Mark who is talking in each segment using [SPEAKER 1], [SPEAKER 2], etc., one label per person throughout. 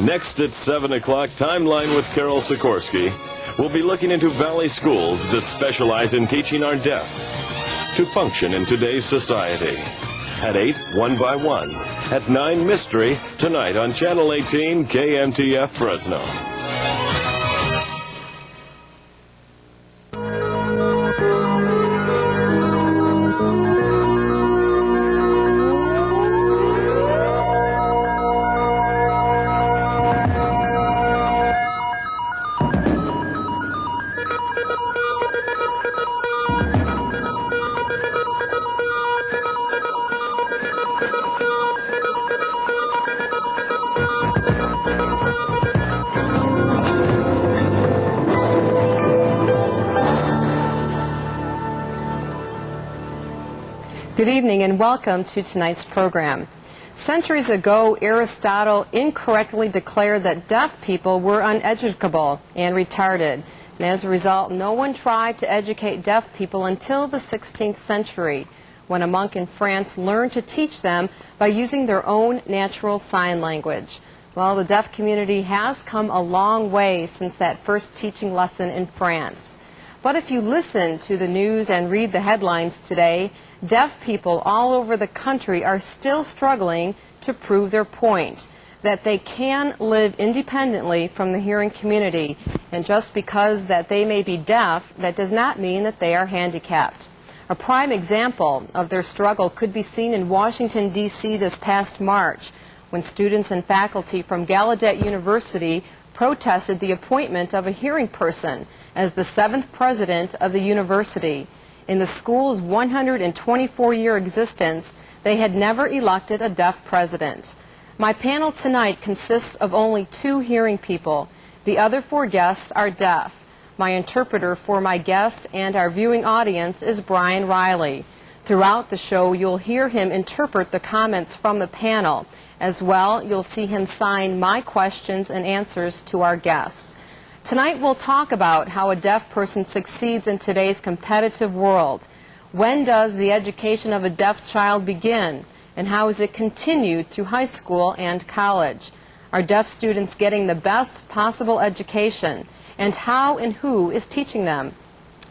[SPEAKER 1] Next at 7 o'clock, Timeline with Carol Sikorsky. We'll be looking into Valley schools that specialize in teaching our deaf to function in today's society. At 8, One by One. At 9, Mystery, tonight on Channel 18, KMTF Fresno.
[SPEAKER 2] Good evening and welcome to tonight's program. Centuries ago, Aristotle incorrectly declared that deaf people were uneducable and retarded. And as a result, no one tried to educate deaf people until the 16th century, when a monk in France learned to teach them by using their own natural sign language. Well, the deaf community has come a long way since that first teaching lesson in France. But if you listen to the news and read the headlines today, deaf people all over the country are still struggling to prove their point, that they can live independently from the hearing community. And just because that they may be deaf, that does not mean that they are handicapped. A prime example of their struggle could be seen in Washington, D.C. this past March, when students and faculty from Gallaudet University protested the appointment of a hearing person as the 7th president of the university. In the school's 124-year existence, they had never elected a deaf president. My panel tonight consists of only 2 hearing people. The other 4 guests are deaf. My interpreter for my guest and our viewing audience is Brian Riley. Throughout the show, you'll hear him interpret the comments from the panel. As well, you'll see him sign my questions and answers to our guests. Tonight we'll talk about how a deaf person succeeds in today's competitive world. When does the education of a deaf child begin? And how is it continued through high school and college? Are deaf students getting the best possible education? And how and who is teaching them?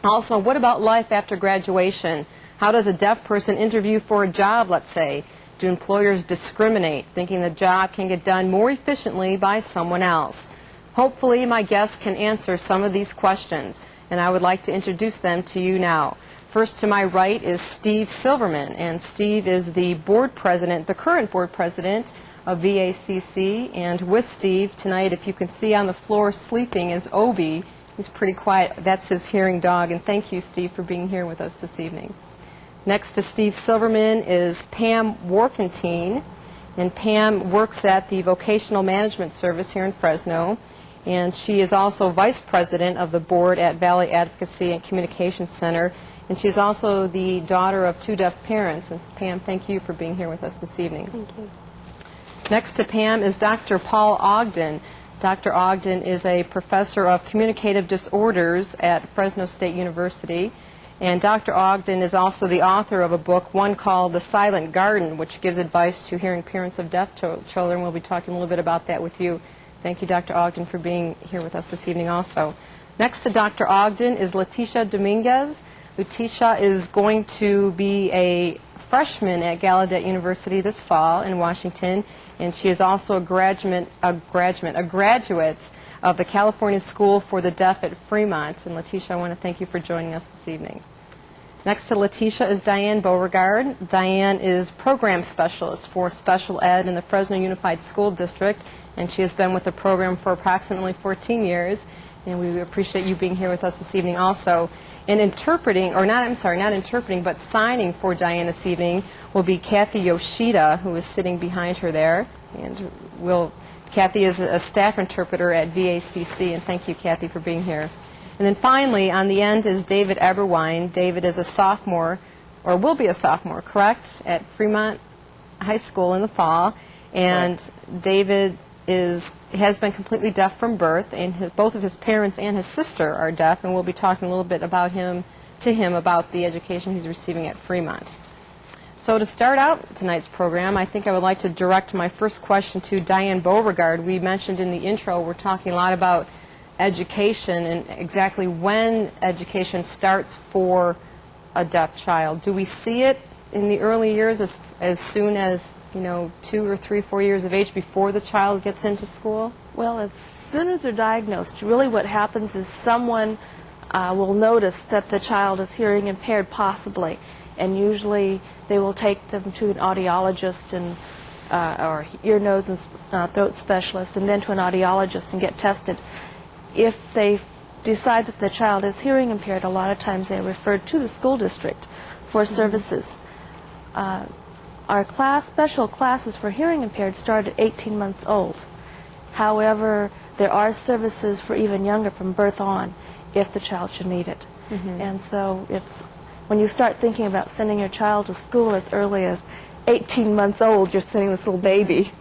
[SPEAKER 2] Also, what about life after graduation? How does a deaf person interview for a job, let's say? Do employers discriminate, thinking the job can get done more efficiently by someone else? Hopefully, my guests can answer some of these questions, and I would like to introduce them to you now. First to my right is Steve Silverman, and Steve is the board president, the current board president of VACC. And with Steve tonight, if you can see on the floor sleeping, is Obi. He's pretty quiet. That's his hearing dog, and thank you, Steve, for being here with us this evening. Next to Steve Silverman is Pam Warkentin, and Pam works at the Vocational Management Service here in Fresno. And she is also vice president of the board at Valley Advocacy and Communication Center. And she's also the daughter of 2 deaf parents. And Pam, thank you for being here with us this evening.
[SPEAKER 3] Thank you.
[SPEAKER 2] Next to Pam is Dr. Paul Ogden. Dr. Ogden is a professor of communicative disorders at Fresno State University. And Dr. Ogden is also the author of a book, one called The Silent Garden, which gives advice to hearing parents of deaf children. We'll be talking a little bit about that with you. Thank you, Dr. Ogden, for being here with us this evening also. Next to Dr. Ogden is Leticia Dominguez. Leticia is going to be a freshman at Gallaudet University this fall in Washington, and she is also a graduate of the California School for the Deaf at Fremont. And Leticia, I want to thank you for joining us this evening. Next to Leticia is Dianne Beauregard. Dianne is program specialist for special ed in the Fresno Unified School District, and she has been with the program for approximately 14 years. And we appreciate you being here with us this evening also. And interpreting, or not interpreting, but signing for Dianne this evening will be Kathy Yoshida, who is sitting behind her there. And Kathy is a staff interpreter at VACC, and thank you, Kathy, for being here. And then finally, on the end is David Eberwein. David is a sophomore, or will be a sophomore, correct, at Fremont High School in the fall. And David has been completely deaf from birth, and both of his parents and his sister are deaf, and we'll be talking a little bit about him about the education he's receiving at Fremont. So to start out tonight's program, I think I would like to direct my first question to Dianne Beauregard. We mentioned in the intro we're talking a lot about education and exactly when education starts for a deaf child. Do we see it in the early years as soon as, 2 or 3, 4 years of age before the child gets into school?
[SPEAKER 3] Well, as soon as they're diagnosed, really what happens is someone will notice that the child is hearing impaired possibly, and usually they will take them to an audiologist and or ear, nose, and throat specialist, and then to an audiologist and get tested. If they decide that the child is hearing impaired, a lot of times they are referred to the school district for services. Our special classes for hearing impaired start at 18 months old. However, there are services for even younger from birth on if the child should need it. And so it's when you start thinking about sending your child to school as early as 18 months old, you're sending this little baby.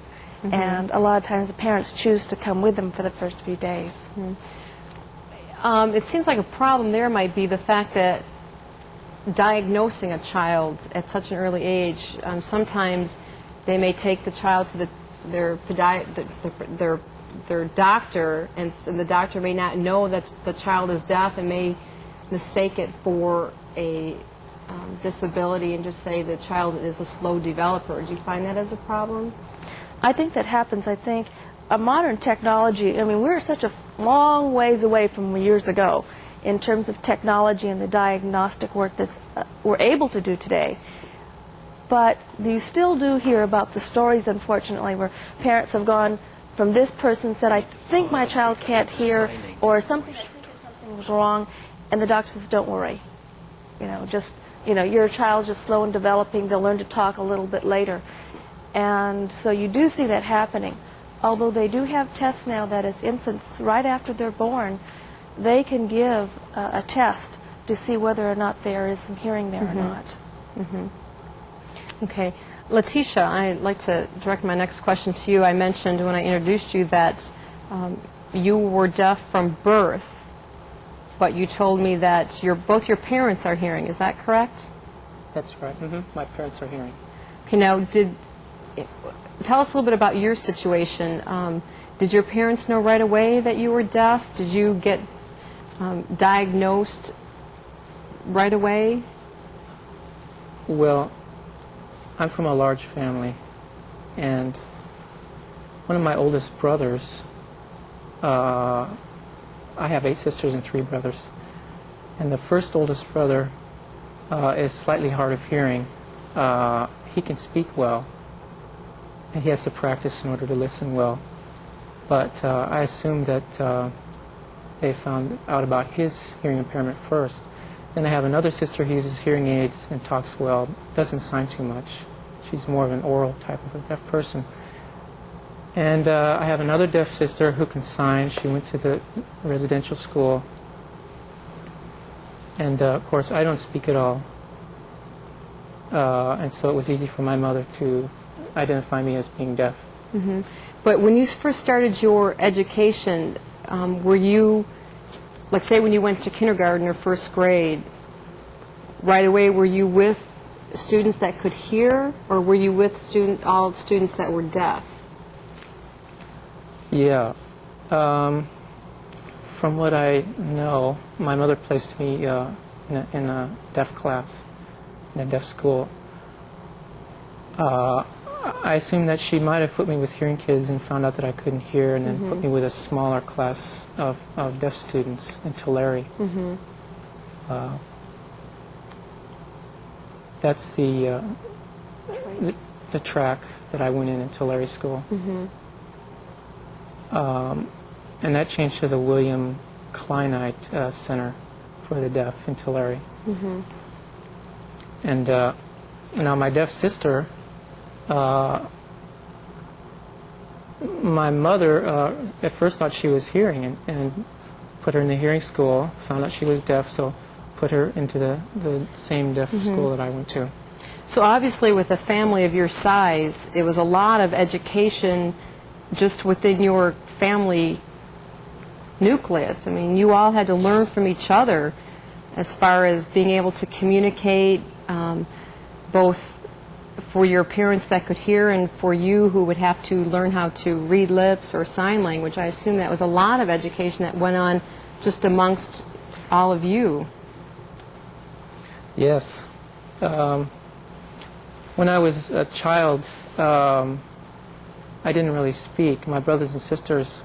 [SPEAKER 3] And a lot of times the parents choose to come with them for the first few days.
[SPEAKER 2] It seems like a problem there might be the fact that diagnosing a child at such an early age, sometimes they may take the child to their doctor, and the doctor may not know that the child is deaf and may mistake it for a disability and just say the child is a slow developer. Do you find that as a problem?
[SPEAKER 3] I think that happens. I think modern technology, we're such a long ways away from years ago in terms of technology and the diagnostic work that's we're able to do today. But you still do hear about the stories, unfortunately, where parents have gone from this person said, I think my child can't hear, or something was wrong, and the doctor says, don't worry. Your child's just slow in developing, they'll learn to talk a little bit later. And so you do see that happening. Although they do have tests now that as infants, right after they're born, they can give a test to see whether or not there is some hearing there or not.
[SPEAKER 2] Okay. Leticia, I'd like to direct my next question to you. I mentioned when I introduced you that you were deaf from birth, but you told me that both your parents are hearing. Is that correct?
[SPEAKER 4] That's right. My parents are hearing.
[SPEAKER 2] Okay, now, tell us a little bit about your situation. Did your parents know right away that you were deaf? Did you get diagnosed right away?
[SPEAKER 4] Well, I'm from a large family, and one of my oldest brothers, I have 8 sisters and 3 brothers, and the first oldest brother is slightly hard of hearing. He can speak well, and he has to practice in order to listen well. But I assume that they found out about his hearing impairment first. Then I have another sister who uses hearing aids and talks well, doesn't sign too much. She's more of an oral type of a deaf person. And I have another deaf sister who can sign. She went to the residential school. And of course, I don't speak at all. And so it was easy for my mother to identify me as being deaf.
[SPEAKER 2] But when you first started your education, were you, like say when you went to kindergarten or first grade, right away were you with students that could hear, or were you with all students that were deaf?
[SPEAKER 4] Yeah. From what I know, my mother placed me in a deaf class, in a deaf school. I assume that she might have put me with hearing kids and found out that I couldn't hear, and then put me with a smaller class of deaf students in Tulare. That's the track that I went in Tulare School. And that changed to the William Kleinite Center for the Deaf in Tulare. And now my deaf sister, my mother at first thought she was hearing and put her in the hearing school, found out she was deaf, so put her into the same deaf school that I went to.
[SPEAKER 2] So obviously with a family of your size, it was a lot of education just within your family nucleus. I mean, you all had to learn from each other as far as being able to communicate both for your parents that could hear and for you who would have to learn how to read lips or sign language, I assume that was a lot of education that went on just amongst all of you.
[SPEAKER 4] Yes. When I was a child, I didn't really speak. My brothers and sisters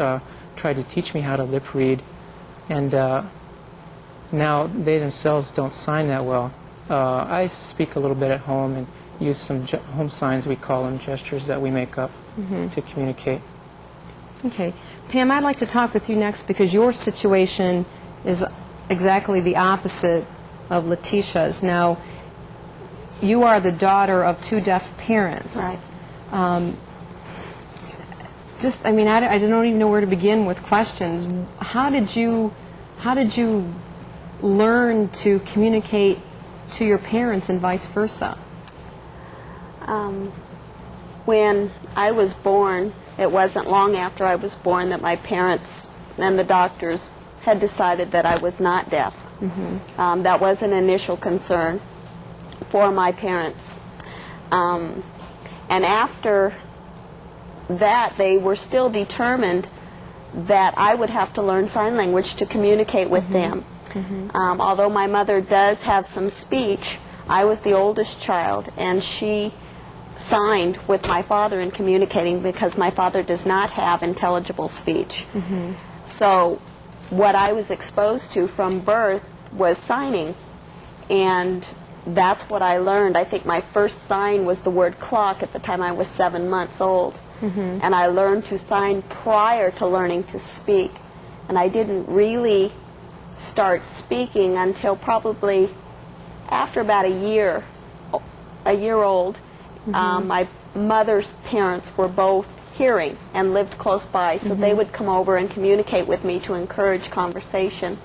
[SPEAKER 4] tried to teach me how to lip read, and now they themselves don't sign that well. I speak a little bit at home and use some home signs, we call them, gestures that we make up to communicate.
[SPEAKER 2] Okay. Pam, I'd like to talk with you next because your situation is exactly the opposite of Leticia's. Now, you are the daughter of two deaf parents.
[SPEAKER 5] Right.
[SPEAKER 2] I don't even know where to begin with questions. How did you learn to communicate to your parents and vice versa?
[SPEAKER 5] When I was born, it wasn't long after I was born that my parents and the doctors had decided that I was not deaf. That was an initial concern for my parents. And after that, they were still determined that I would have to learn sign language to communicate with them. Although my mother does have some speech, I was the oldest child, and she signed with my father in communicating because my father does not have intelligible speech. So what I was exposed to from birth was signing, and that's what I learned. I think my first sign was the word clock at the time I was 7 months old. And I learned to sign prior to learning to speak. And I didn't really start speaking until probably after about a year old. My mother's parents were both hearing and lived close by, so they would come over and communicate with me to encourage conversation.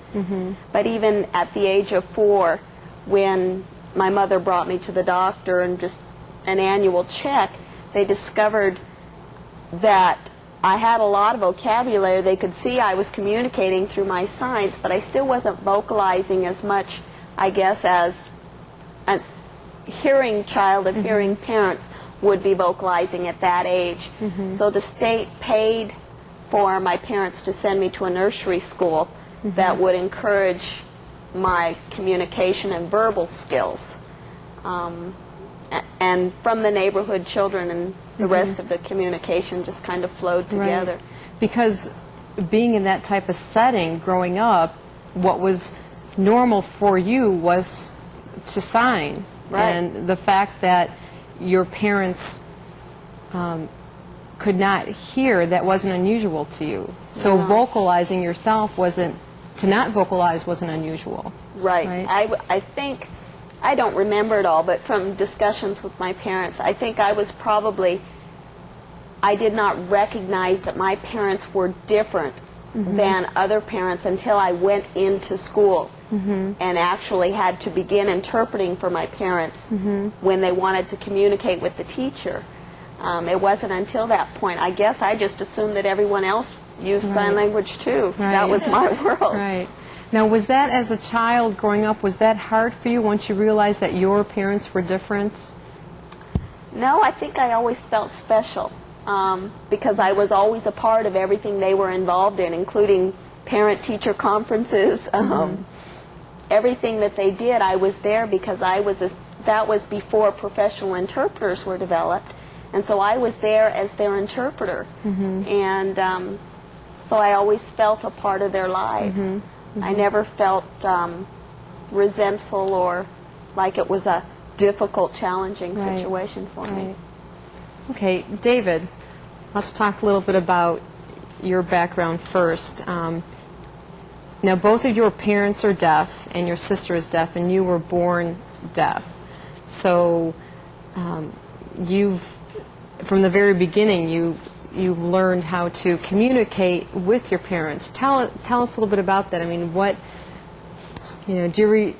[SPEAKER 5] But even at the age of 4, when my mother brought me to the doctor and just an annual check, they discovered that I had a lot of vocabulary. They could see I was communicating through my signs, but I still wasn't vocalizing as much, I guess, as a hearing child of hearing parents would be vocalizing at that age. So the state paid for my parents to send me to a nursery school that would encourage my communication and verbal skills. And from the neighborhood children and the rest of the communication just kind of flowed together.
[SPEAKER 2] Right. Because being in that type of setting growing up, what was normal for you was to sign.
[SPEAKER 5] Right.
[SPEAKER 2] And the fact that your parents could not hear, that wasn't unusual to you. So vocalizing yourself to not vocalize wasn't unusual.
[SPEAKER 5] Right. I think, I don't remember it all, but from discussions with my parents, I think I did not recognize that my parents were different than other parents until I went into school and actually had to begin interpreting for my parents when they wanted to communicate with the teacher. It wasn't until that point. I guess I just assumed that everyone else used sign language too. That was my world.
[SPEAKER 2] Right. Now, was that, as a child growing up, was that hard for you once you realized that your parents were different?
[SPEAKER 5] No, I think I always felt special because I was always a part of everything they were involved in, including parent-teacher conferences. Everything that they did, I was there because that was before professional interpreters were developed, and so I was there as their interpreter. And so I always felt a part of their lives. I never felt resentful or like it was a difficult, challenging situation for me.
[SPEAKER 2] Okay, David, let's talk a little bit about your background first. Now, both of your parents are deaf, and your sister is deaf, and you were born deaf. So from the very beginning, you learned how to communicate with your parents. Tell us a little bit about that. I mean, do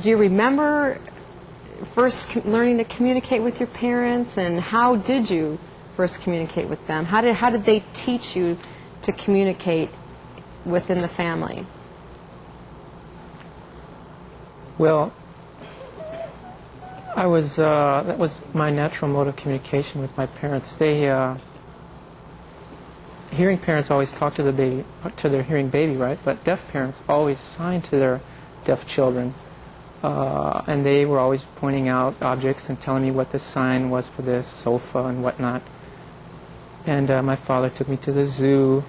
[SPEAKER 2] you remember first learning to communicate with your parents, and how did you first communicate with them? How did they teach you to communicate within the family?
[SPEAKER 4] Well, That was my natural mode of communication with my parents. Hearing parents always talk to their hearing baby, right? But deaf parents always sign to their deaf children. And they were always pointing out objects and telling me what the sign was for this sofa and whatnot. And my father took me to the zoo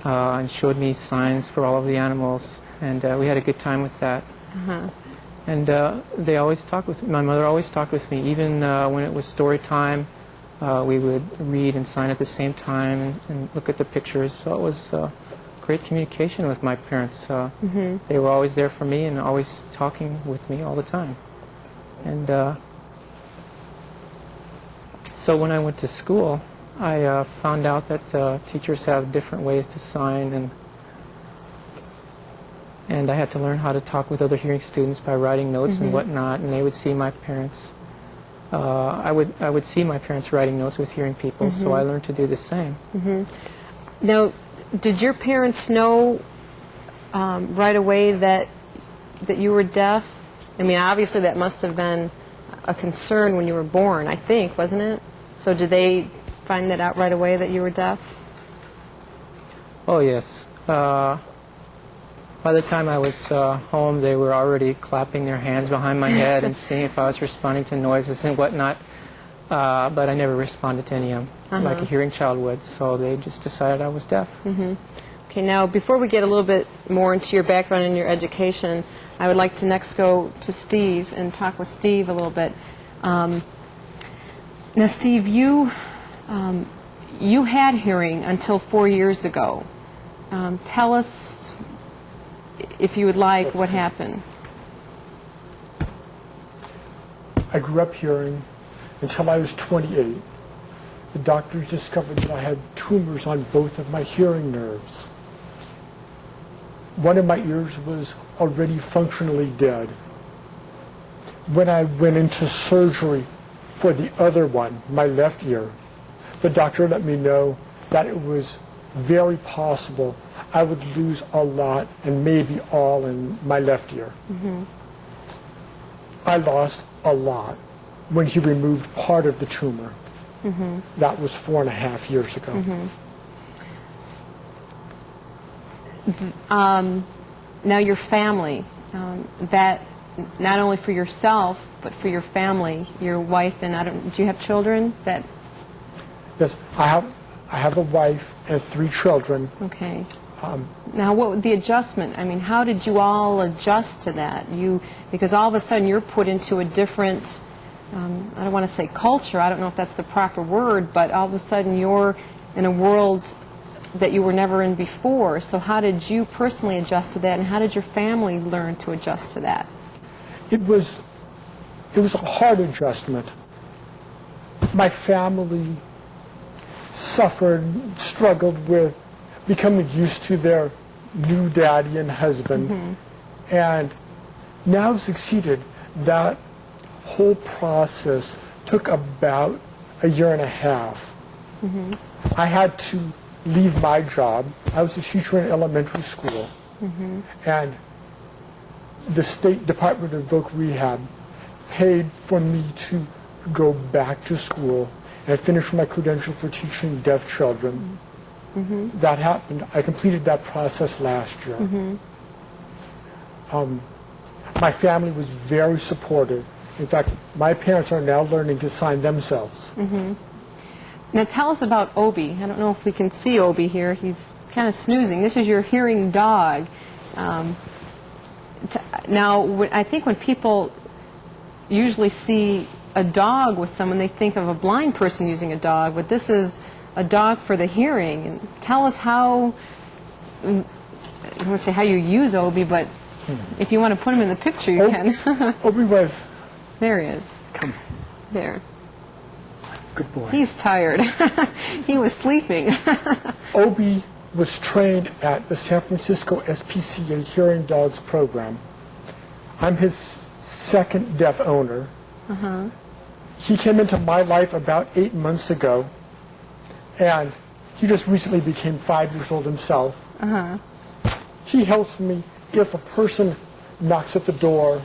[SPEAKER 4] and showed me signs for all of the animals. And we had a good time with that. And they always talked with me. My mother always talked with me, even when it was story time. We would read and sign at the same time and look at the pictures. So it was great communication with my parents. They were always there for me and always talking with me all the time. And so when I went to school, I found out that teachers have different ways to sign, and I had to learn how to talk with other hearing students by writing notes and whatnot, and they would see my parents. I would see my parents writing notes with hearing people, so I learned to do the same.
[SPEAKER 2] Now, did your parents know right away that you were deaf? I mean, obviously that must have been a concern when you were born, I think, wasn't it? So did they find that out right away that you were deaf?
[SPEAKER 4] Oh, yes. By the time I was home, they were already clapping their hands behind my head and seeing if I was responding to noises and whatnot. But I never responded to any of them like a hearing child would, so they just decided I was deaf.
[SPEAKER 2] Okay, now before we get a little bit more into your background and your education, I would like to next go to Steve and talk with Steve a little bit. Now, Steve, you had hearing until 4 years ago. Tell us, if you would like, what happened.
[SPEAKER 6] I grew up hearing until I was 28. The doctors discovered that I had tumors on both of my hearing nerves. One of my ears was already functionally dead. When I went into surgery for the other one, my left ear, the doctor let me know that it was very possible I would lose a lot and maybe all in my left ear. I lost a lot when he removed part of the tumor. That was 4.5 years ago.
[SPEAKER 2] Now your family, that not only for yourself, but for your family, your wife, and do you have children?
[SPEAKER 6] Yes, I have a wife and 3 children.
[SPEAKER 2] Okay. Now, what the adjustment? I mean, how did you all adjust to that? Because all of a sudden you're put into a different, I don't want to say culture, I don't know if that's the proper word, but all of a sudden you're in a world that you were never in before. So how did you personally adjust to that, and how did your family learn to adjust to that?
[SPEAKER 6] It was a hard adjustment. My family suffered, struggled with becoming used to their new daddy and husband, and now succeeded. That whole process took about 1.5 years. I had to leave my job. I was a teacher in elementary school, and the State Department of Voc Rehab paid for me to go back to school and finish my credential for teaching deaf children. That happened. I completed that process last year. My family was very supportive. In fact, my parents are now learning to sign themselves.
[SPEAKER 2] Now tell us about Obi. I don't know if we can see Obi here. He's kind of snoozing. This is your hearing dog. Now, I think when people usually see a dog with someone, they think of a blind person using a dog, but this is a dog for the hearing. And tell us how, I don't want to say how you use Obi, but if you want to put him in the picture, you can.
[SPEAKER 6] Obi was...
[SPEAKER 2] There he is.
[SPEAKER 6] Come.
[SPEAKER 2] There.
[SPEAKER 6] Good boy.
[SPEAKER 2] He's tired. He was sleeping.
[SPEAKER 6] Obi was trained at the San Francisco SPCA Hearing Dogs program. I'm his second deaf owner. He came into my life about 8 months ago, and he just recently became 5 years old himself. He helps me if a person knocks at the door.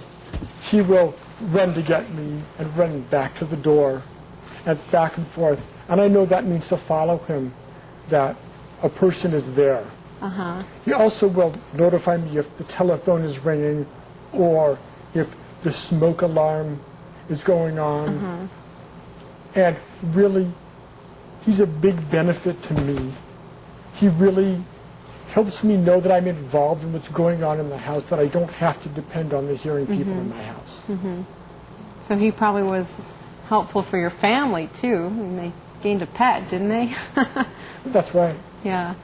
[SPEAKER 6] He will run to get me and run back to the door and back and forth. And I know that means to follow him, that a person is there. He also will notify me if the telephone is ringing or if the smoke alarm is going on. And really, he's a big benefit to me. He really helps me know that I'm involved in what's going on in the house, that I don't have to depend on the hearing people in my house.
[SPEAKER 2] So he probably was helpful for your family, too. They gained a pet, didn't they?
[SPEAKER 6] That's right.
[SPEAKER 2] Yeah.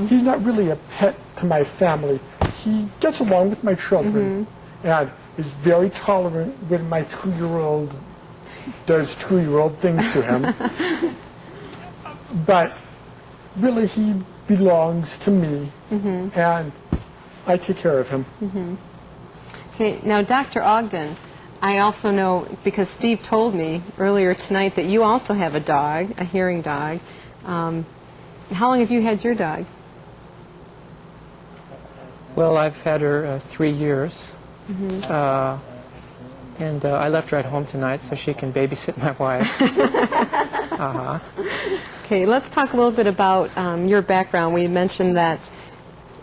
[SPEAKER 6] He's not really a pet to my family. He gets along with my children and is very tolerant when my 2-year-old does 2-year-old things to him. But really, he belongs to me, and I take care of him.
[SPEAKER 2] Okay, now, Dr. Ogden, I also know, because Steve told me earlier tonight that you also have a dog, a hearing dog. How long have you had your dog?
[SPEAKER 4] Well, I've had her 3 years, and I left her at home tonight so she can babysit my wife.
[SPEAKER 2] Okay, let's talk a little bit about your background. We mentioned that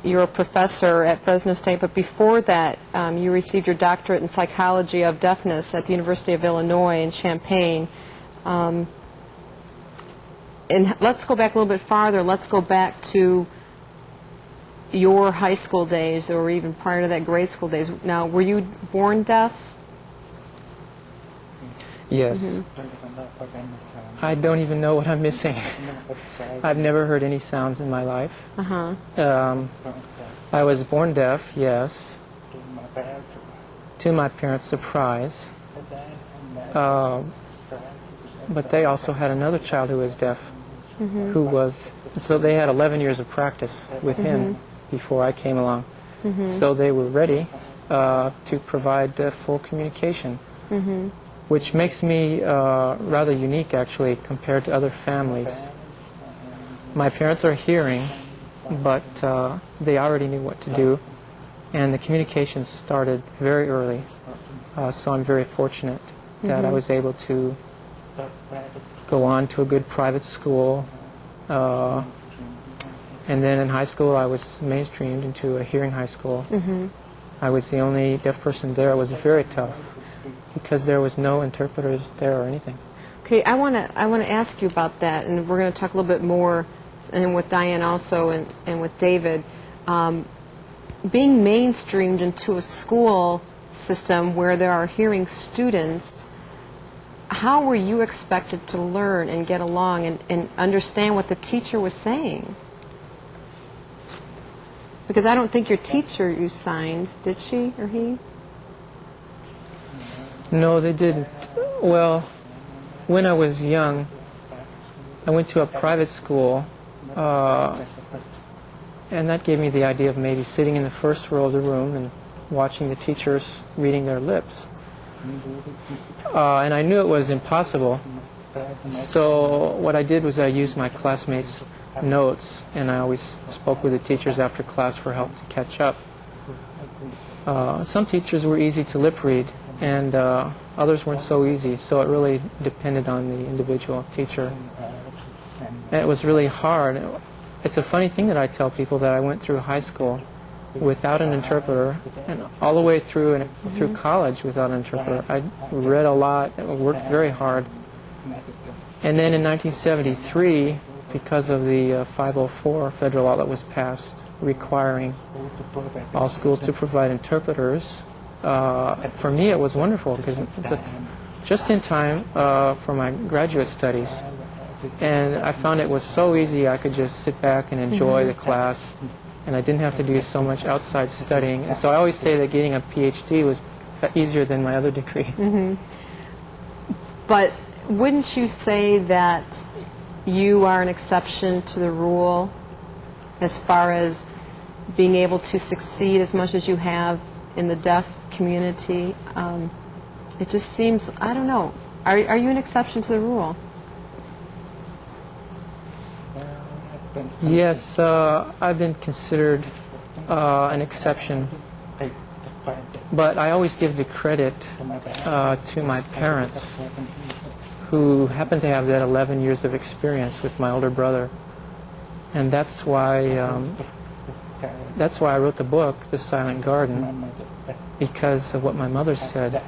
[SPEAKER 2] you're a professor at Fresno State, but before that, you received your doctorate in psychology of deafness at the University of Illinois in Champaign. And let's go back a little bit farther. Let's go back to your high school days, or even prior to that, grade school days. Now, were you born deaf?
[SPEAKER 4] Yes. I don't even know what I'm missing. I've never heard any sounds in my life. I was born deaf, yes, to my parents' surprise. But they also had another child who was deaf, who was, so they had 11 years of practice with him before I came along. So they were ready to provide full communication, which makes me rather unique, actually, compared to other families. My parents are hearing, but they already knew what to do, and the communication started very early. So I'm very fortunate that I was able to go on to a good private school, and then in high school I was mainstreamed into a hearing high school. I was the only deaf person there. It was very tough because there was no interpreters there or anything.
[SPEAKER 2] Okay, I want to ask you about that, and we're going to talk a little bit more, and with Dianne also, and with David. Being mainstreamed into a school system where there are hearing students, how were you expected to learn and get along and understand what the teacher was saying? Because I don't think your teacher you signed, did she or he?
[SPEAKER 4] No, they didn't. Well, when I was young, I went to a private school, and that gave me the idea of maybe sitting in the first row of the room and watching the teachers reading their lips. And I knew it was impossible. So what I did was I used my classmates' notes, and I always spoke with the teachers after class for help to catch up. Some teachers were easy to lip read, and others weren't so easy, so it really depended on the individual teacher. And it was really hard. It's a funny thing that I tell people, that I went through high school without an interpreter, and all the way through college without an interpreter. I read a lot, worked very hard. And then in 1973, because of the 504 federal law that was passed requiring all schools to provide interpreters, for me it was wonderful because it's just in time for my graduate studies. And I found it was so easy. I could just sit back and enjoy the class, and I didn't have to do so much outside studying. And so I always say that getting a PhD was easier than my other degrees.
[SPEAKER 2] But wouldn't you say that you are an exception to the rule as far as being able to succeed as much as you have in the deaf community? It just seems, I don't know, are you an exception to the rule?
[SPEAKER 4] Yes, I've been considered an exception But I always give the credit to my parents, who happen to have that 11 years of experience with my older brother. And that's why I wrote the book, The Silent Garden, because of what my mother said.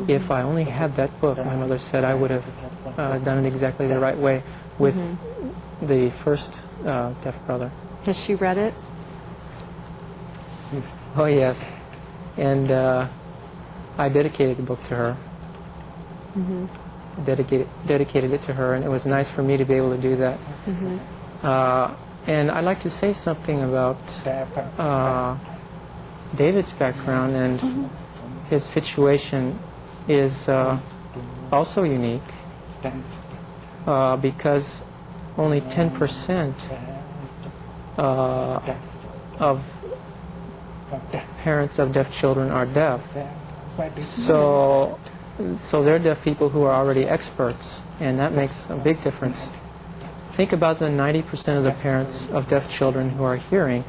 [SPEAKER 4] If I only had that book, my mother said, I would have done it exactly the right way with the first deaf brother.
[SPEAKER 2] Has she read it?
[SPEAKER 4] Oh, yes. And I dedicated the book to her. Dedicated it to her, and it was nice for me to be able to do that. And I'd like to say something about David's background, and his situation is also unique because only 10% of parents of deaf children are deaf. So they're deaf people who are already experts, and that makes a big difference. Think about the 90% of the parents of deaf children who are hearing,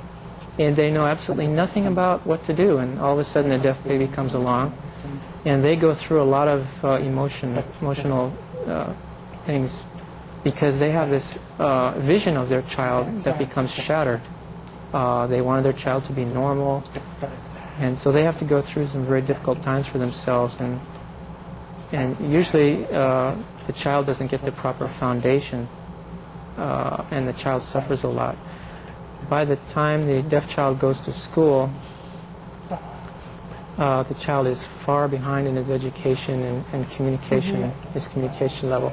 [SPEAKER 4] and they know absolutely nothing about what to do, and all of a sudden a deaf baby comes along, and they go through a lot of emotional things because they have this vision of their child that becomes shattered. They wanted their child to be normal, and so they have to go through some very difficult times for themselves, and usually the child doesn't get the proper foundation, and the child suffers a lot. By the time the deaf child goes to school, the child is far behind in his education and communication, his communication level.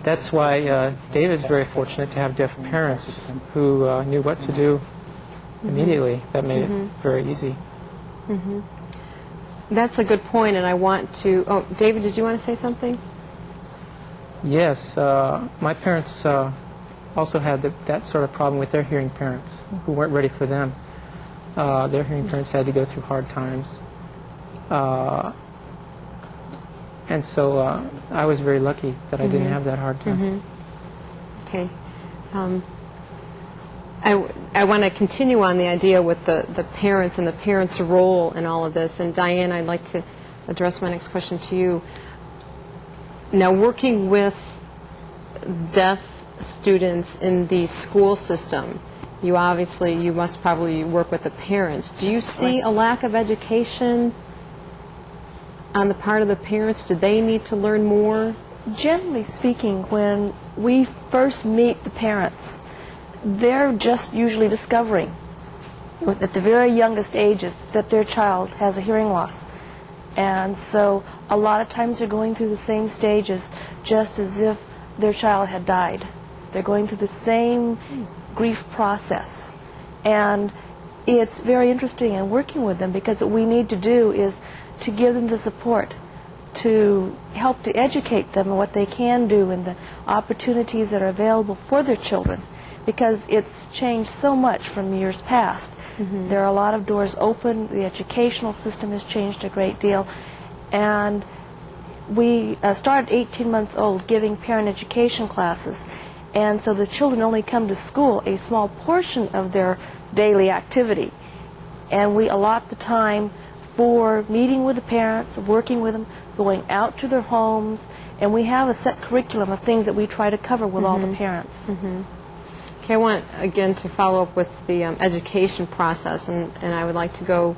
[SPEAKER 4] That's why David's very fortunate to have deaf parents who knew what to do immediately. That made it very easy.
[SPEAKER 2] That's a good point, and I want to... Oh, David, did you want to say something?
[SPEAKER 4] Yes, my parents also had that sort of problem with their hearing parents who weren't ready for them. Their hearing parents had to go through hard times. And so I was very lucky that I didn't have that hard time.
[SPEAKER 2] Okay. I want to continue on the idea with the parents and the parents' role in all of this. And Dianne, I'd like to address my next question to you. Now, working with deaf students in the school system, you must probably work with the parents. Do you see a lack of education on the part of the parents? Do they need to learn more?
[SPEAKER 3] Generally speaking, when we first meet the parents, they're just usually discovering at the very youngest ages that their child has a hearing loss. And so a lot of times they're going through the same stages just as if their child had died. They're going through the same grief process. And it's very interesting in working with them because what we need to do is to give them the support, to help to educate them on what they can do and the opportunities that are available for their children, because it's changed so much from years past. There are a lot of doors open. The educational system has changed a great deal. And we started 18 months old giving parent education classes. And so the children only come to school a small portion of their daily activity. And we allot the time for meeting with the parents, working with them, going out to their homes, and we have a set curriculum of things that we try to cover with all the parents.
[SPEAKER 2] Okay, I want, again, to follow up with the education process, and I would like to go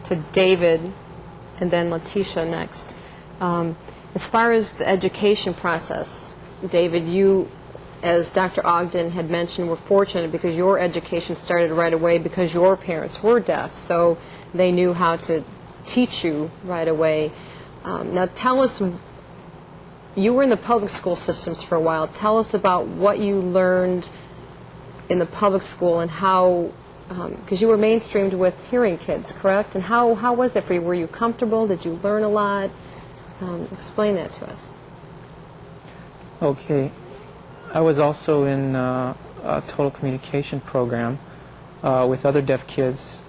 [SPEAKER 2] to David and then Leticia next. As far as the education process, David, you, as Dr. Ogden had mentioned, were fortunate because your education started right away because your parents were deaf, so they knew how to teach you right away. Now tell us, you were in the public school systems for a while. Tell us about what you learned in the public school and how, because you were mainstreamed with hearing kids, correct? And how was that for you? Were you comfortable? Did you learn a lot? Explain that to us.
[SPEAKER 4] Okay. I was also in a total communication program with other deaf kids.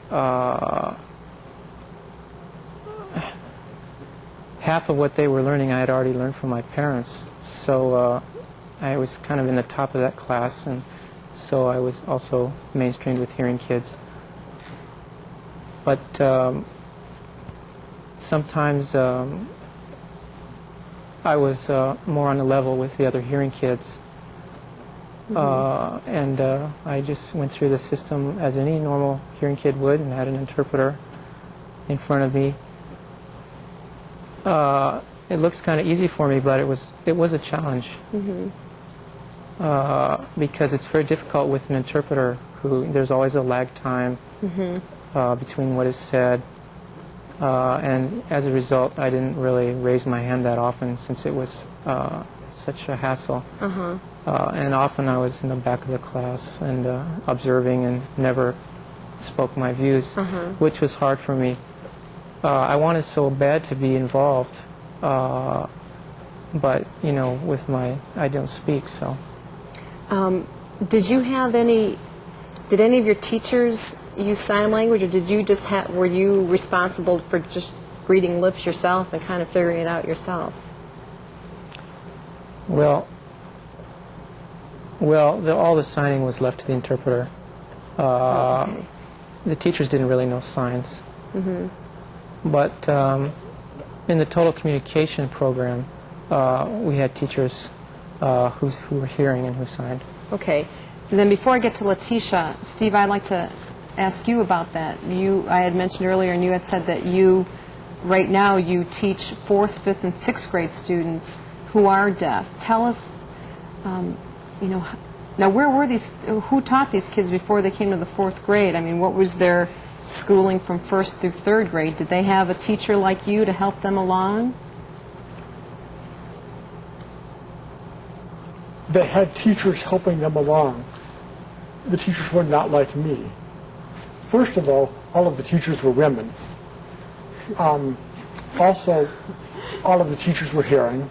[SPEAKER 4] Half of what they were learning I had already learned from my parents, so I was kind of in the top of that class, and so I was also mainstreamed with hearing kids. But sometimes I was more on the level with the other hearing kids. And I just went through the system as any normal hearing kid would and had an interpreter in front of me. It looks kind of easy for me, but it was a challenge. Because it's very difficult with an interpreter there's always a lag time between what is said. And as a result, I didn't really raise my hand that often since it was such a hassle. And often I was in the back of the class and observing and never spoke my views, which was hard for me. I wanted so bad to be involved, but, you know, I don't speak, so.
[SPEAKER 2] Did any of your teachers use sign language, or were you responsible for just reading lips yourself and kind of figuring it out yourself?
[SPEAKER 4] Well, all the signing was left to the interpreter.
[SPEAKER 2] Okay.
[SPEAKER 4] The teachers didn't really know signs. But in the total communication program, we had teachers who were hearing and who signed.
[SPEAKER 2] Okay. And then before I get to Leticia, Steve, I'd like to ask you about that. I had mentioned earlier, and you had said that right now, you teach 4th, 5th, and 6th grade students who are deaf. Tell us, now who taught these kids before they came to the 4th grade? I mean, what was their schooling from 1st through 3rd grade? Did they have a teacher like you to help them along?
[SPEAKER 6] They had teachers helping them along. The teachers were not like me. First of all of the teachers were women. Also, all of the teachers were hearing.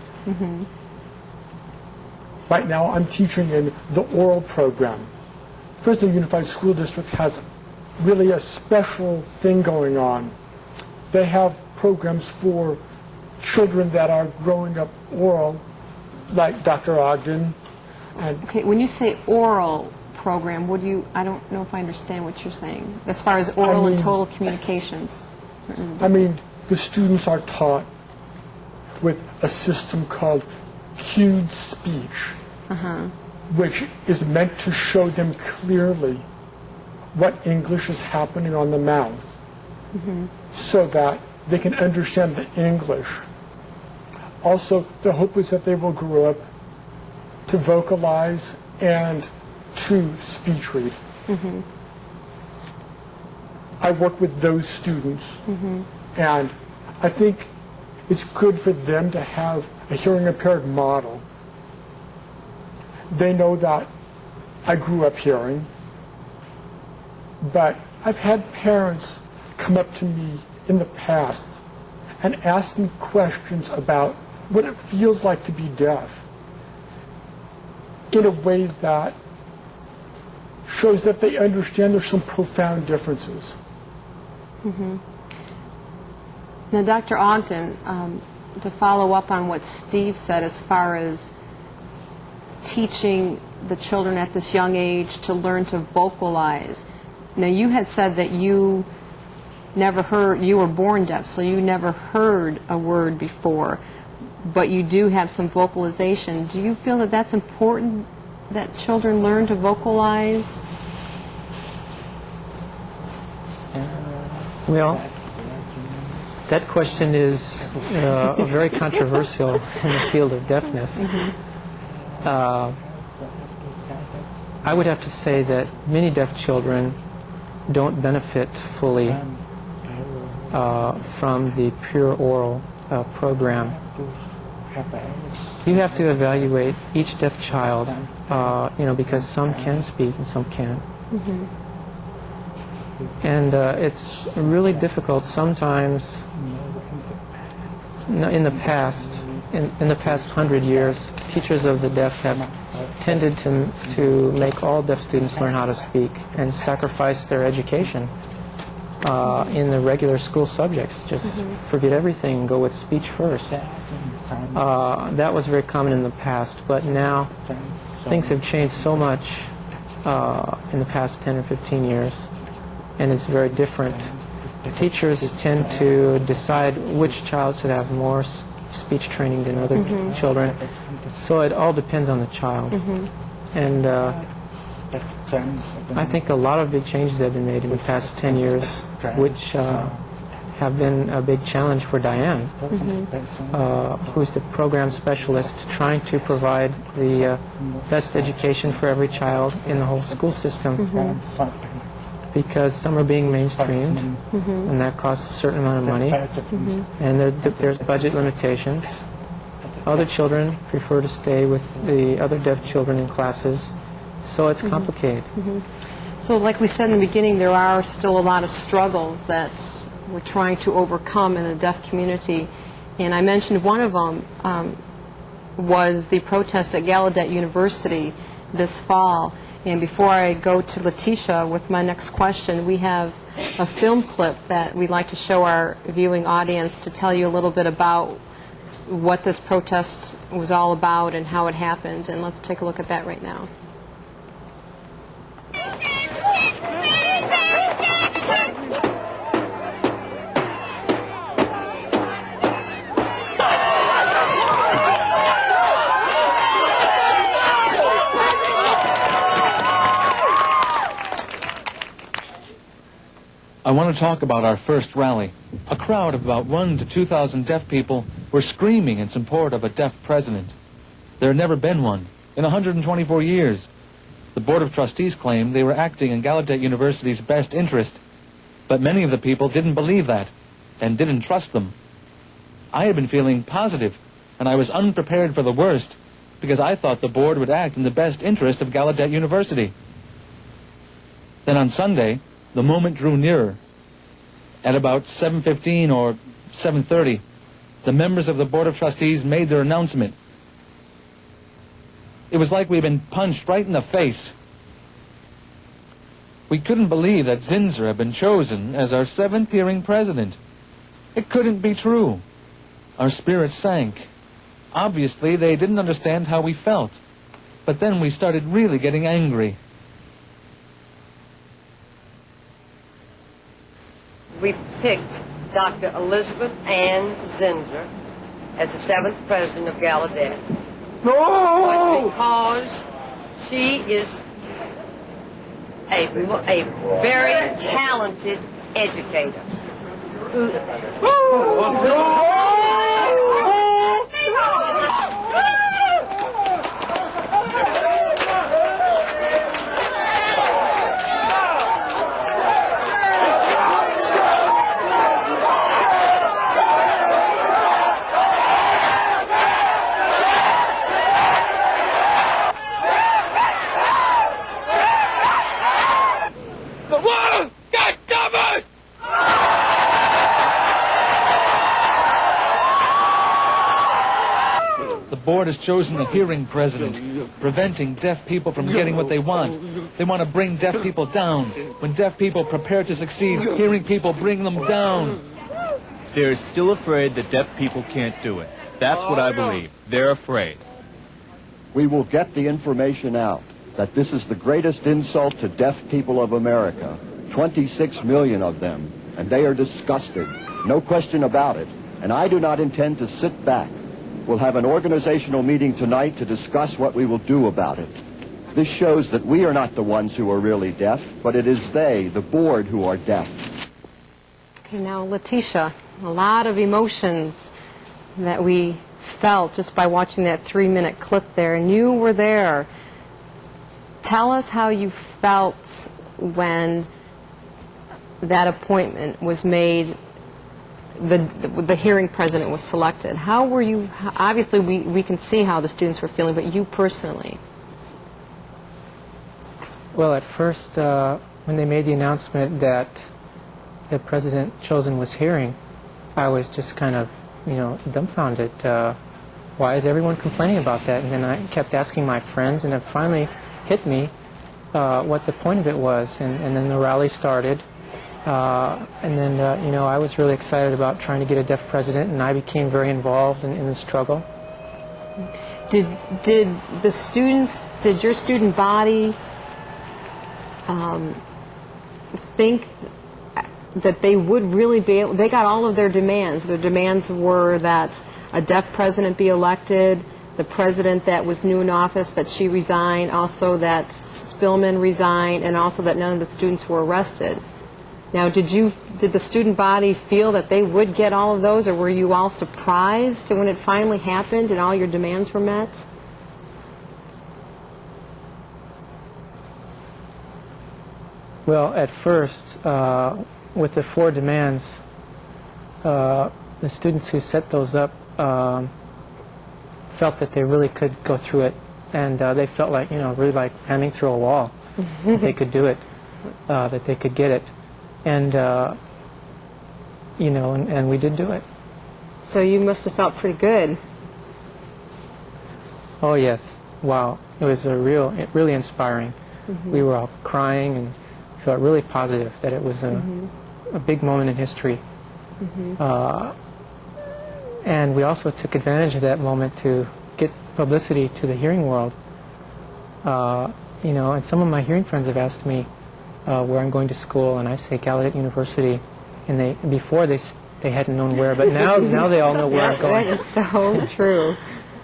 [SPEAKER 6] Right now, I'm teaching in the oral program. Fresno Unified School District has really a special thing going on. They have programs for children that are growing up oral, like Dr. Ogden.
[SPEAKER 2] Okay, when you say oral program, I don't know if I understand what you're saying, as far as oral and total communications.
[SPEAKER 6] I mean, the students are taught with a system called cued speech, which is meant to show them clearly what English is happening on the mouth, so that they can understand the English. Also, the hope is that they will grow up to vocalize and to speech read. I work with those students, and I think it's good for them to have a hearing impaired model. They know that I grew up hearing, but I've had parents come up to me in the past and ask me questions about what it feels like to be deaf in a way that shows that they understand there's some profound differences.
[SPEAKER 2] Now, Dr. Ogden, to follow up on what Steve said as far as teaching the children at this young age to learn to vocalize. Now, you had said that you were born deaf, so you never heard a word before, but you do have some vocalization. Do you feel that that's important, that children learn to vocalize?
[SPEAKER 4] Well, that question is very controversial in the field of deafness. I would have to say that many deaf children don't benefit fully from the pure oral program. You have to evaluate each deaf child, because some can speak and some can't. And it's really difficult sometimes. In the past 100 years, teachers of the deaf have tended to make all deaf students learn how to speak and sacrifice their education in the regular school subjects. Just forget everything and go with speech first. That was very common in the past, but now things have changed so much in the past 10 or 15 years, and it's very different. The teachers tend to decide which child should have more speech training than other children. So it all depends on the child. And I think a lot of big changes have been made in the past 10 years, which have been a big challenge for Dianne, who's the program specialist trying to provide the best education for every child in the whole school system. Because some are being mainstreamed, and that costs a certain amount of money, and there's budget limitations. Other children prefer to stay with the other deaf children in classes, so it's complicated.
[SPEAKER 2] So like we said in the beginning, there are still a lot of struggles that we're trying to overcome in the deaf community. And I mentioned one of them was the protest at Gallaudet University this fall. And before I go to Leticia with my next question, we have a film clip that we'd like to show our viewing audience to tell you a little bit about what this protest was all about and how it happened. And let's take a look at that right now.
[SPEAKER 7] I want to talk about our first rally. A crowd of about 1,000 to 2,000 deaf people were screaming in support of a deaf president. There had never been one in 124 years. The Board of Trustees claimed they were acting in Gallaudet University's best interest, but many of the people didn't believe that and didn't trust them. I had been feeling positive, and I was unprepared for the worst because I thought the board would act in the best interest of Gallaudet University. Then on Sunday, the moment drew nearer. At about 7:15 or 7:30, the members of the Board of Trustees made their announcement. It was like we'd been punched right in the face. We couldn't believe that Zinsser had been chosen as our 7th hearing president. It couldn't be true. Our spirits sank. Obviously, they didn't understand how we felt. But then we started really getting angry.
[SPEAKER 8] We picked Dr. Elizabeth Ann Zinsser as the 7th president of Gallaudet. Was because she is a very talented educator.
[SPEAKER 7] The board has chosen a hearing president, preventing deaf people from getting what they want. They want to bring deaf people down. When deaf people prepare to succeed, hearing people bring them down.
[SPEAKER 9] They're still afraid that deaf people can't do it. That's what I believe. They're afraid.
[SPEAKER 10] We will get the information out that this is the greatest insult to deaf people of America. 26 million of them, and they are disgusted. No question about it. And I do not intend to sit back. We'll have an organizational meeting tonight to discuss what we will do about it. This shows that we are not the ones who are really deaf, but it is they, the board, who are deaf.
[SPEAKER 2] Okay, now Leticia, a lot of emotions that we felt just by watching that 3-minute clip there, and you were there. Tell us how you felt when that appointment was made, the hearing president was selected. How were you? Obviously, we can see how the students were feeling, but you personally?
[SPEAKER 4] Well, at first, when they made the announcement that the president chosen was hearing, I was just kind of, dumbfounded. Why is everyone complaining about that? And then I kept asking my friends, and it finally hit me what the point of it was. And then the rally started. And then, I was really excited about trying to get a deaf president, and I became very involved in the struggle.
[SPEAKER 2] Did your student body think that they would really be able, they got all of their demands. Their demands were that a deaf president be elected, the president that was new in office, that she resign, also that Spillman resign, and also that none of the students were arrested. Now, did the student body feel that they would get all of those, or were you all surprised when it finally happened and all your demands were met?
[SPEAKER 4] Well, at first, with the 4 demands, the students who set those up felt that they really could go through it, and they felt like, really like panning through a wall, that they could do it, that they could get it. And, and we did do it.
[SPEAKER 2] So you must have felt pretty good.
[SPEAKER 4] Oh, yes. Wow. It was really inspiring. We were all crying and felt really positive that it was a big moment in history. And we also took advantage of that moment to get publicity to the hearing world. And some of my hearing friends have asked me where I'm going to school, and I say Gallaudet University, and before they hadn't known where, but now they all know where I'm going.
[SPEAKER 2] That is so true.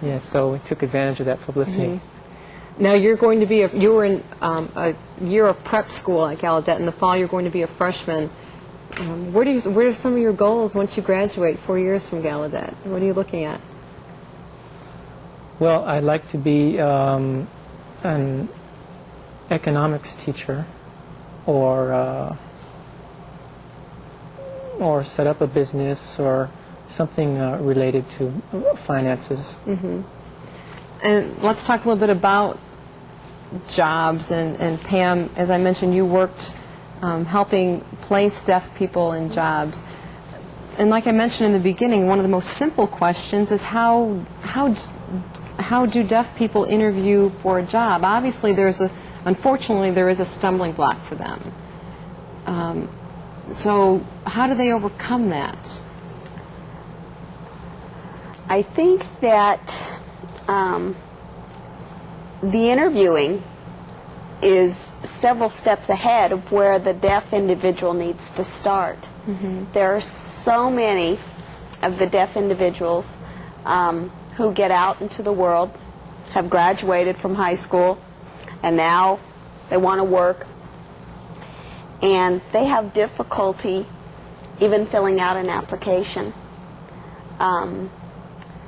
[SPEAKER 4] Yeah, so we took advantage of that publicity.
[SPEAKER 2] Now you're going to be you were in a year of prep school at Gallaudet. In the fall, you're going to be a freshman. What are some of your goals once you graduate 4 years from Gallaudet? What are you looking at?
[SPEAKER 4] Well, I'd like to be an economics teacher, or set up a business or something related to finances.
[SPEAKER 2] And let's talk a little bit about jobs. And Pam, as I mentioned, you worked helping place deaf people in jobs. And like I mentioned in the beginning, one of the most simple questions is how do deaf people interview for a job? Obviously, unfortunately, there is a stumbling block for them. So how do they overcome that?
[SPEAKER 5] I think that the interviewing is several steps ahead of where the deaf individual needs to start. There are so many of the deaf individuals who get out into the world, have graduated from high school, and now they want to work, and they have difficulty even filling out an application.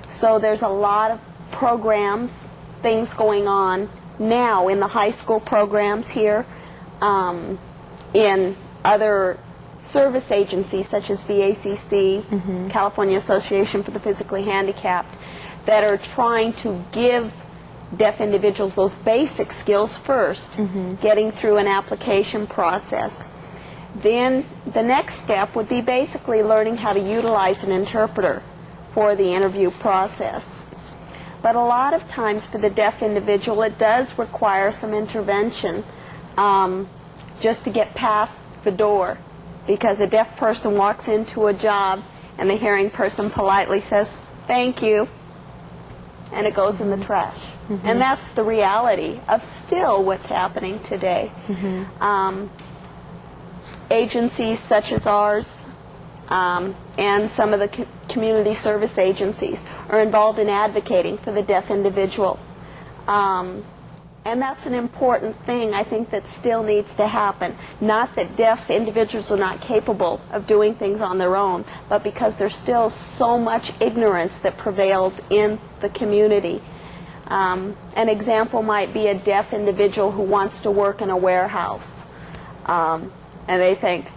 [SPEAKER 5] So there's a lot of programs, things going on now in the high school programs here, in other service agencies such as VACC, California Association for the Physically Handicapped, that are trying to give deaf individuals those basic skills first, getting through an application process. Then the next step would be basically learning how to utilize an interpreter for the interview process. But a lot of times for the deaf individual, it does require some intervention just to get past the door, because a deaf person walks into a job and the hearing person politely says, "Thank you," and it goes in the trash. And that's the reality of still what's happening today. Agencies such as ours and some of the community service agencies are involved in advocating for the deaf individual. And that's an important thing, I think, that still needs to happen. Not that deaf individuals are not capable of doing things on their own, but because there's still so much ignorance that prevails in the community. An example might be a deaf individual who wants to work in a warehouse. And they think,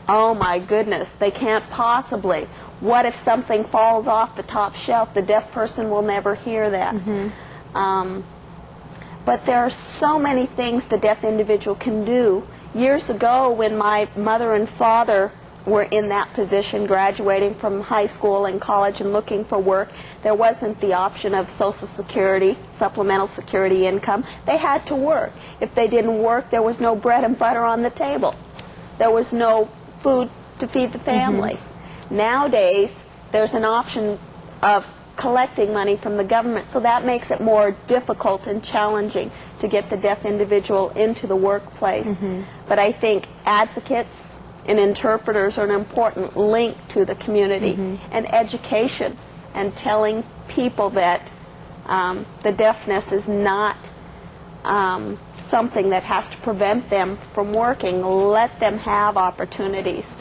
[SPEAKER 5] oh my goodness, they can't possibly. What if something falls off the top shelf? The deaf person will never hear that. But there are so many things the deaf individual can do. Years ago, when my mother and father were in that position, graduating from high school and college and looking for work, there wasn't the option of Social Security, supplemental security income. They had to work. If they didn't work, there was no bread and butter on the table. There was no food to feed the family. Nowadays, there's an option of collecting money from the government, so that makes it more difficult and challenging to get the deaf individual into the workplace. But I think advocates and interpreters are an important link to the community, and education, and telling people that the deafness is not something that has to prevent them from working. Let them have opportunities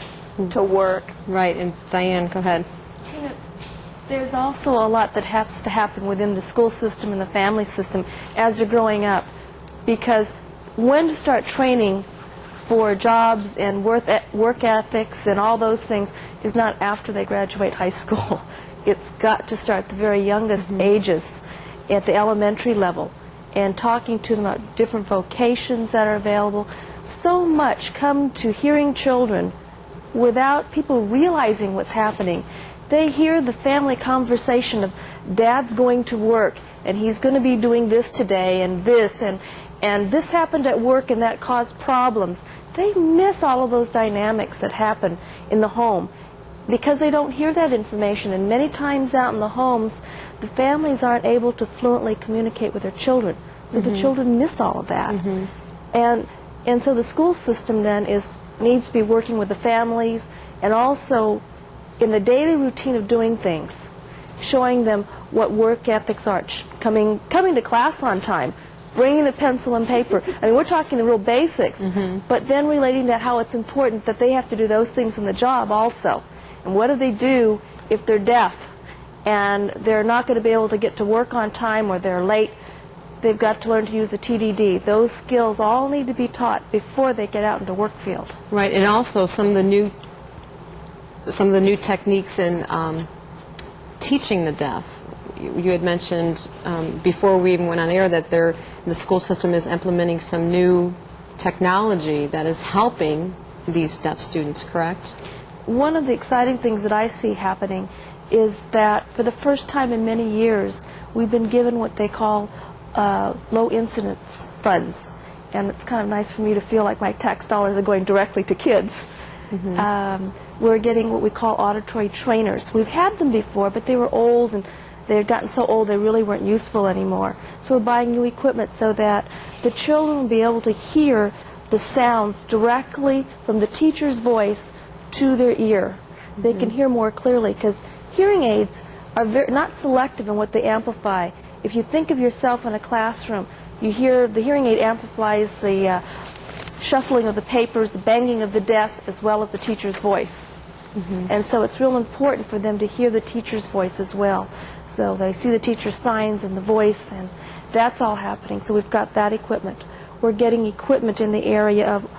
[SPEAKER 5] to work.
[SPEAKER 2] Right, and Dianne, go ahead.
[SPEAKER 3] There's also a lot that has to happen within the school system and the family system as they're growing up, because when to start training for jobs and work ethics and all those things is not after they graduate high school. It's got to start at the very youngest ages, at the elementary level, and talking to them about different vocations that are available. So much come to hearing children without people realizing what's happening. They hear the family conversation of Dad's going to work and he's going to be doing this today and this happened at work and that caused problems. They miss all of those dynamics that happen in the home because they don't hear that information, and many times out in the homes the families aren't able to fluently communicate with their children, so the children miss all of that. And so the school system then needs to be working with the families, and also in the daily routine of doing things, showing them what work ethics are, coming to class on time, bringing the pencil and paper. I mean, we're talking the real basics, but then relating that how it's important that they have to do those things in the job also. And what do they do if they're deaf and they're not going to be able to get to work on time, or they're late? They've got to learn to use a TDD. Those skills all need to be taught before they get out into work field.
[SPEAKER 2] Right, and also some of the new techniques in teaching the deaf. You had mentioned before we even went on air that the school system is implementing some new technology that is helping these deaf students, correct?
[SPEAKER 3] One of the exciting things that I see happening is that for the first time in many years, we've been given what they call low incidence funds. And it's kind of nice for me to feel like my tax dollars are going directly to kids. We're getting what we call auditory trainers. We've had them before, but they were old and they had gotten so old they really weren't useful anymore. So we're buying new equipment so that the children will be able to hear the sounds directly from the teacher's voice to their ear. They can hear more clearly, because hearing aids are not selective in what they amplify. If you think of yourself in a classroom, you hear the hearing aid amplifies the shuffling of the papers, the banging of the desk, as well as the teacher's voice. And so it's real important for them to hear the teacher's voice as well. So they see the teacher's signs and the voice, and that's all happening. So we've got that equipment. We're getting equipment in the area of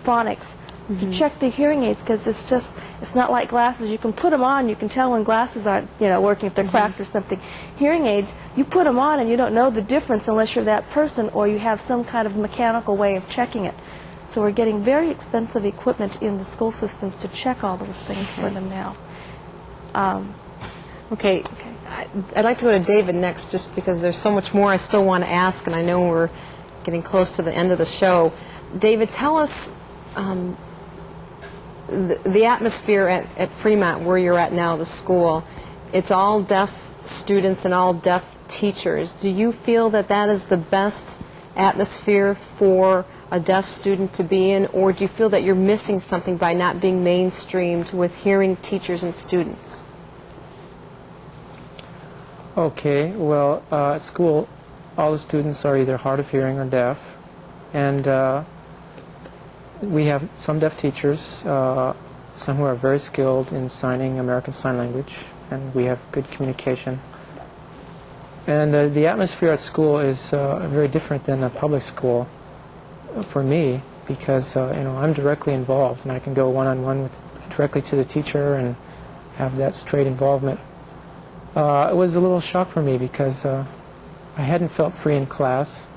[SPEAKER 3] phonics to check the hearing aids, because it's not like glasses. You can put them on, you can tell when glasses aren't working, if they're cracked or something. Hearing aids, you put them on and you don't know the difference unless you're that person or you have some kind of mechanical way of checking it. So we're getting very expensive equipment in the school systems to check all those things for them now.
[SPEAKER 2] Okay. I'd like to go to David next, just because there's so much more I still want to ask, and I know we're getting close to the end of the show. David, tell us the atmosphere at Fremont, where you're at now, the school. It's all deaf students and all deaf teachers. Do you feel that that is the best atmosphere for a deaf student to be in, or do you feel that you're missing something by not being mainstreamed with hearing teachers and students?
[SPEAKER 4] Okay, well, at school, all the students are either hard of hearing or deaf, and we have some deaf teachers, some who are very skilled in signing American Sign Language, and we have good communication. And the atmosphere at school is very different than a public school for me, because I'm directly involved, and I can go one-on-one directly to the teacher and have that straight involvement. It was a little shock for me, because I hadn't felt free in class,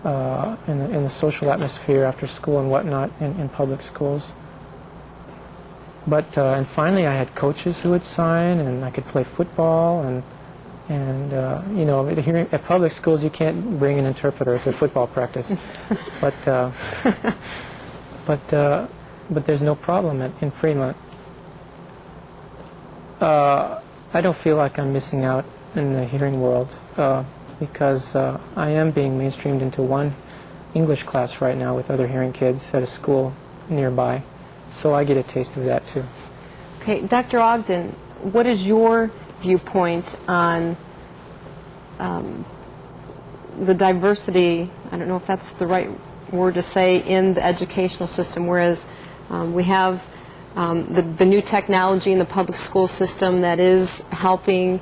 [SPEAKER 4] in the social atmosphere after school and whatnot in public schools. But and finally I had coaches who would sign, and I could play football, and at public schools you can't bring an interpreter to football practice. but there's no problem in Fremont. I don't feel like I'm missing out in the hearing world, because I am being mainstreamed into one English class right now with other hearing kids at a school nearby. So I get a taste of that too.
[SPEAKER 2] Okay, Dr. Ogden, what is your viewpoint on the diversity, I don't know if that's the right word to say, in the educational system, whereas we have the new technology in the public school system that is helping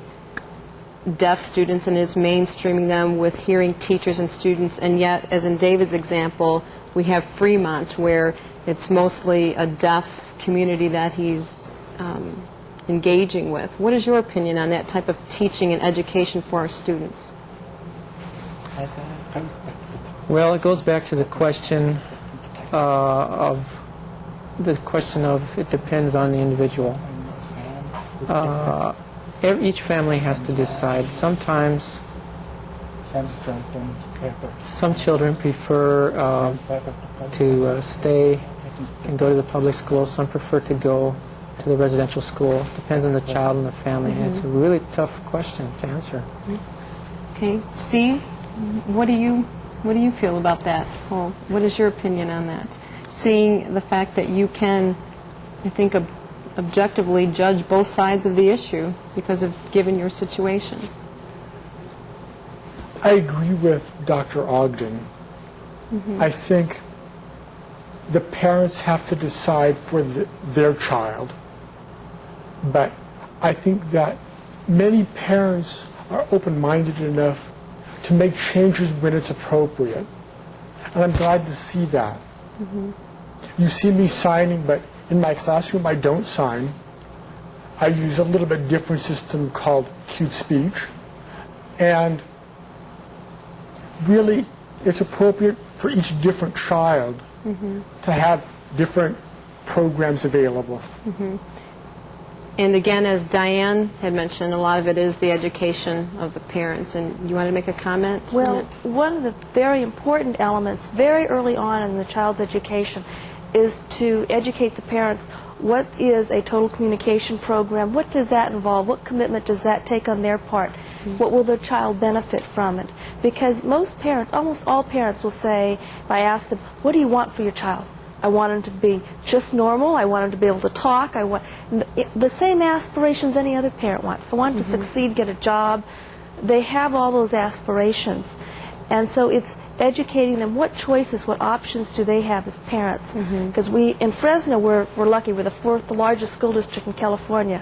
[SPEAKER 2] deaf students and is mainstreaming them with hearing teachers and students, and yet, as in David's example, we have Fremont, where it's mostly a deaf community that he's engaging with. What is your opinion on that type of teaching and education for our students?
[SPEAKER 4] Well, it goes back to the question of it depends on the individual. Each family has to decide. Sometimes some children prefer to stay and go to the public school. Some prefer to go to the residential school. Depends on the child and the family. And it's a really tough question to answer.
[SPEAKER 2] Okay, Steve, what do you feel about that? Well, what is your opinion on that? Seeing the fact that you can, I think, objectively judge both sides of the issue because of given your situation.
[SPEAKER 6] I agree with Dr. Ogden. I think the parents have to decide for their child. But I think that many parents are open-minded enough to make changes when it's appropriate. And I'm glad to see that. You see me signing, but in my classroom I don't sign. I use a little bit different system called cute speech. And really, it's appropriate for each different child to have different programs available.
[SPEAKER 2] And again, as Dianne had mentioned, a lot of it is the education of the parents. And you want to make a comment?
[SPEAKER 3] Well, one of the very important elements very early on in the child's education is to educate the parents. What is a total communication program? What does that involve? What commitment does that take on their part? What will their child benefit from it? Because most parents, almost all parents will say, if I ask them, what do you want for your child? I want him to be just normal. I want him to be able to talk. I want the same aspirations any other parent wants. I want him to succeed, get a job. They have all those aspirations. And so it's educating them what choices, what options do they have as parents. Because in Fresno, we're lucky. We're the fourth largest school district in California.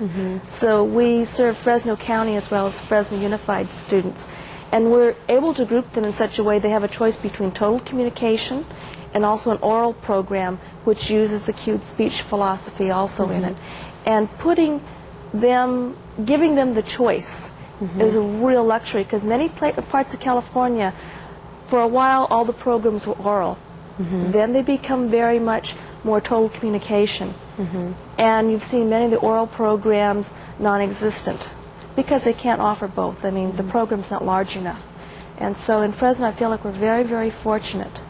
[SPEAKER 3] So we serve Fresno County as well as Fresno Unified students. And we're able to group them in such a way they have a choice between total communication and also an oral program which uses acute speech philosophy also in it. And giving them the choice is a real luxury, because many parts of California, for a while, all the programs were oral. Then they become very much more total communication. And you've seen many of the oral programs non-existent because they can't offer both. I mean, the program's not large enough. And so in Fresno, I feel like we're very, very fortunate.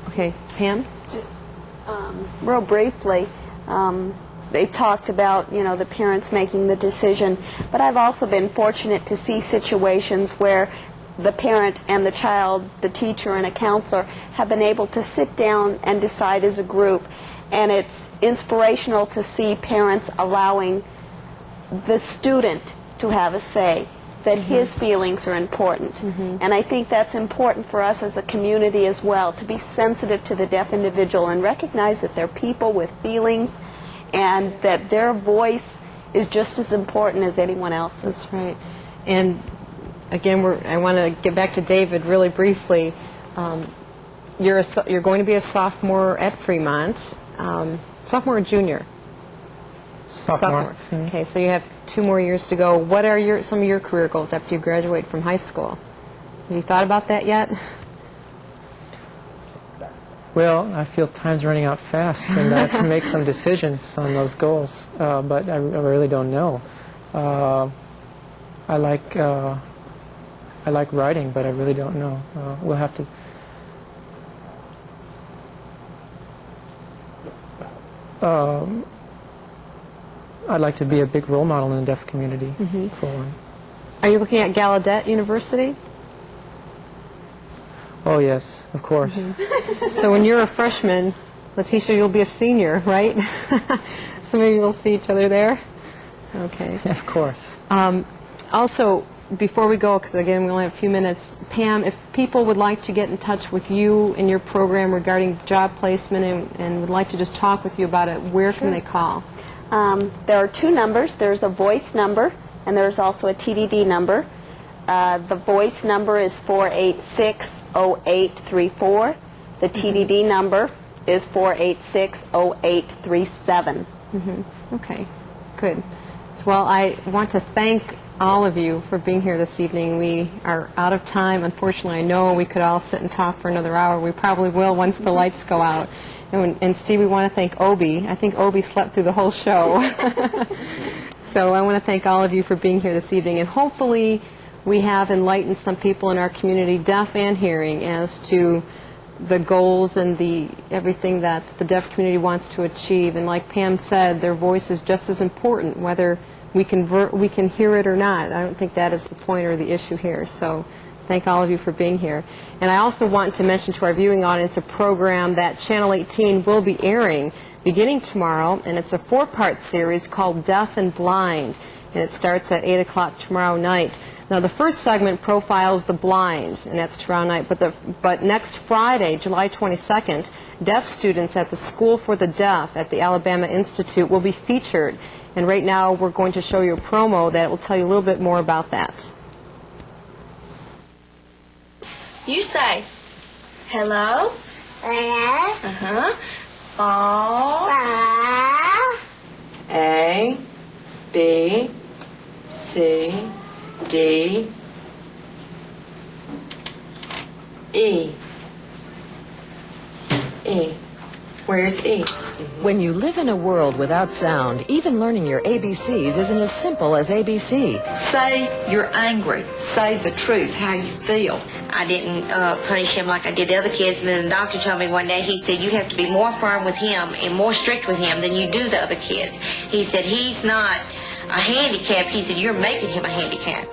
[SPEAKER 2] Okay, Pam?
[SPEAKER 5] Just real briefly, they talked about, the parents making the decision, but I've also been fortunate to see situations where the parent and the child, the teacher and a counselor, have been able to sit down and decide as a group. And it's inspirational to see parents allowing the student to have a say, that his feelings are important. And I think that's important for us as a community as well, to be sensitive to the deaf individual and recognize that they're people with feelings and that their voice is just as important as anyone else's.
[SPEAKER 2] That's right. And again, I want to get back to David really briefly. You're going to be a sophomore at Fremont. Sophomore or junior?
[SPEAKER 4] Sophomore.
[SPEAKER 2] Okay, so you have 2 more years to go. What are some of your career goals after you graduate from high school? Have you thought about that yet?
[SPEAKER 4] Well, I feel time's running out fast, and I have to make some decisions on those goals, but I really don't know. I like writing, but I really don't know. We'll have to. I'd like to be a big role model in the deaf community, for one.
[SPEAKER 2] Are you looking at Gallaudet University?
[SPEAKER 4] Oh, yes, of course.
[SPEAKER 2] So when you're a freshman, Leticia, you'll be a senior, right? So maybe we'll see each other there. Okay.
[SPEAKER 4] Of course.
[SPEAKER 2] Also, before we go, because again we only have a few minutes, Pam, if people would like to get in touch with you in your program regarding job placement and would like to just talk with you about it, where can they call?
[SPEAKER 5] There are two numbers. There's a voice number, and there's also a TDD number. The voice number is 486-0834. The TDD number is 486-0837.
[SPEAKER 2] Okay, good. So, well, I want to thank all of you for being here this evening. We are out of time. Unfortunately, I know we could all sit and talk for another hour. We probably will once the lights go out. And Steve, we want to thank Obi. I think Obi slept through the whole show. So I want to thank all of you for being here this evening. And hopefully we have enlightened some people in our community, deaf and hearing, as to the goals and everything that the deaf community wants to achieve. And like Pam said, their voice is just as important, whether we can hear it or not. I don't think that is the point or the issue here. So thank all of you for being here. And I also want to mention to our viewing audience a program that Channel 18 will be airing beginning tomorrow, and it's a 4-part series called Deaf and Blind, and it starts at 8 o'clock tomorrow night. Now, the first segment profiles the blind, and that's tomorrow night, but next Friday, July 22nd, deaf students at the School for the Deaf at the Alabama Institute will be featured. And right now, we're going to show you a promo that will tell you a little bit more about that.
[SPEAKER 11] You say, hello.
[SPEAKER 12] Hello.
[SPEAKER 11] Uh-huh. Ball.
[SPEAKER 12] Ball.
[SPEAKER 11] A, B, C, D, E. E. Where's E?
[SPEAKER 13] When you live in a world without sound, even learning your ABCs isn't as simple as ABC.
[SPEAKER 11] Say you're angry. Say the truth, how you feel.
[SPEAKER 12] I didn't punish him like I did the other kids, and then the doctor told me one day, he said, you have to be more firm with him and more strict with him than you do the other kids. He said, he's not a handicap. He said, you're making him a handicap.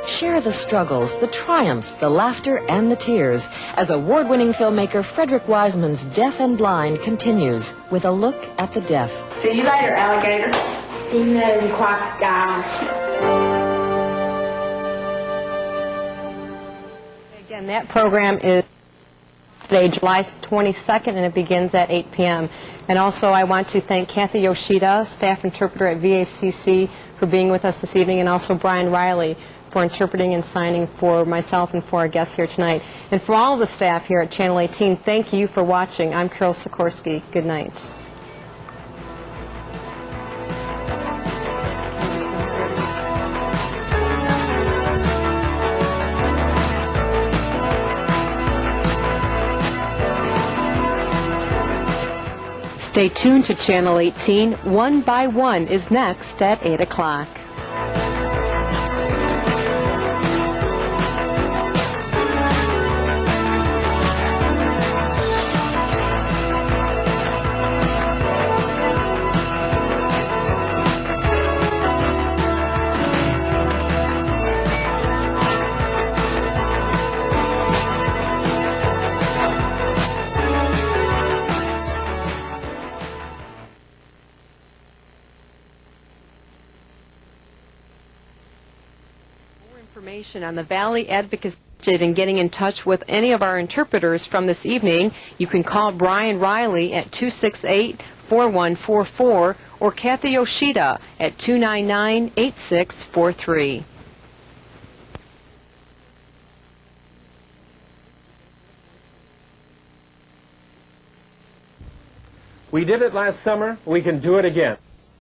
[SPEAKER 13] Share the struggles, the triumphs, the laughter, and the tears as award-winning filmmaker Frederick Wiseman's Deaf and Blind continues with a look at the deaf.
[SPEAKER 11] See you later, alligator. See you later, crocodile.
[SPEAKER 2] Again, that program is today, July 22nd, and it begins at 8 p.m. And also, I want to thank Kathy Yoshida, staff interpreter at VACC, for being with us this evening, and also Brian Riley for interpreting and signing for myself and for our guests here tonight. And for all of the staff here at Channel 18, thank you for watching. I'm Carol Sikorsky. Good night. Stay tuned to Channel 18. One by One is next at 8 o'clock. Information on the Valley Advocacy and getting in touch with any of our interpreters from this evening, you can call Brian Riley at 268-4144 or Kathy Yoshida at 299-8643.
[SPEAKER 14] We did it last summer. We can do it again.